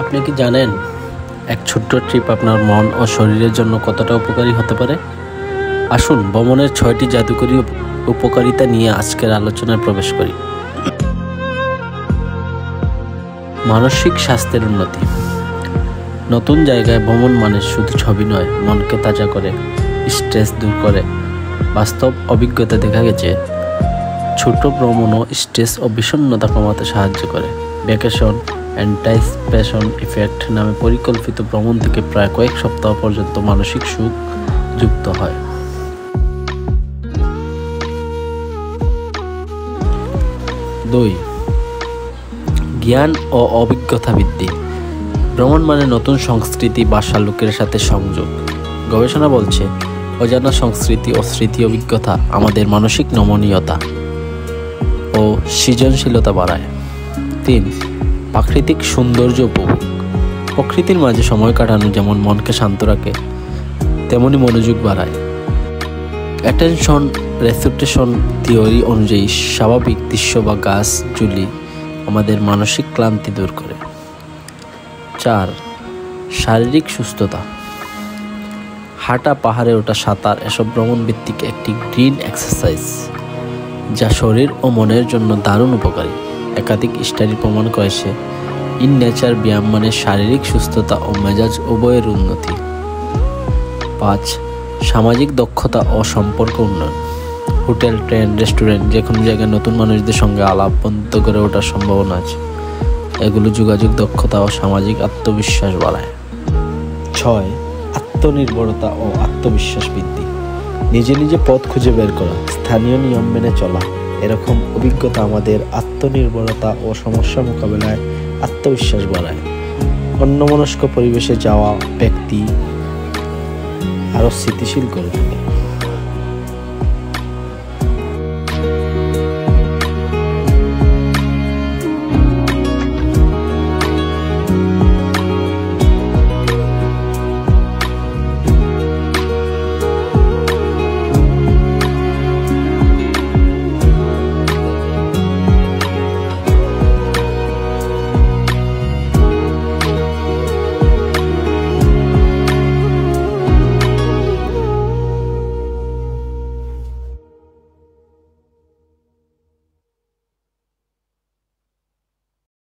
আপনি কি জানেন এক ছোট্ট ট্রিপ আপনার মন ও শরীরের জন্য কতটা উপকারী হতে পারে? আসুন ভ্রমণের 6টি জাদুকরী উপকারিতা নিয়ে আজকের আলোচনায় প্রবেশ করি। মানসিক স্বাস্থ্যের উন্নতি। নতুন জায়গায় ভ্রমণ মানে শুধু ছবি নয়, মনকে তাজা করে, স্ট্রেস দূর করে। বাস্তব অভিজ্ঞতা দেখা গেছে ছোট ভ্রমণও স্ট্রেস ও বিষণ্ণতা কমাতে সাহায্য করে। ভ্যাকেশন অ্যান্টিসিপেশন ইফেক্ট নামে পরিকল্পিত ভ্রমণ থেকে প্রায় কয়েক সপ্তাহ পর্যন্ত মানসিক সুখ যুক্ত হয়। 2. জ্ঞান ও অভিজ্ঞতা বৃদ্ধি। ভ্রমণ মানে নতুন সংস্কৃতি, ভাষা, লোকের সাথে সংযোগ। গবেষণা বলছে অজানা সংস্কৃতি ও স্মৃতি অভিজ্ঞতা আমাদের মানসিক নমনীয়তা ও সৃজনশীলতা বাড়ায়। 3. প্রাকৃতিক সৌন্দর্য উপভোগ। প্রকৃতির মাঝে সময় কাটানো যেমন মনকে শান্ত রাখে, তেমনি মনোযোগ বাড়ায়। অ্যাটেনশন রেসিপ্টেশন থিওরি অনুযায়ী স্বাভাবিক দৃশ্য বা গাছগুলি আমাদের মানসিক ক্লান্তি দূর করে। 4. শারীরিক সুস্থতা। হাঁটা, পাহাড়ে ওঠা, সাঁতার এসব ভ্রমণ ভিত্তিক একটি গ্রিন এক্সারসাইজ যা শরীর ও মনের জন্য দারুণ উপকারী। একাধিক স্টাডি প্রমাণ করেছে ইন নেচার ব্যায়াম মানে শারীরিক সুস্থতা ও মেজাজ উভয়ের উন্নতি। 5. সামাজিক দক্ষতা ও সম্পর্ক উন্নয়ন। হোটেল, ট্রেন, রেস্টুরেন্ট যে কোনো জায়গায় নতুন মানুষদের সঙ্গে আলাপ বন্ধ করে ওঠার সম্ভাবনা আছে। এগুলো যোগাযোগ দক্ষতা ও সামাজিক আত্মবিশ্বাস বাড়ায়। 6. আত্মনির্ভরতা ও আত্মবিশ্বাস বৃদ্ধি। নিজে নিজে পথ খুঁজে বের করা, স্থানীয় নিয়ম মেনে চলা, এরকম অভিজ্ঞতা আমাদের আত্মনির্ভরতা ও সমস্যা মোকাবেলায় আত্মবিশ্বাস বাড়ায়। অন্যমনস্ক পরিবেশে যাওয়া ব্যক্তি আরও স্থিতিশীল করে তোলে।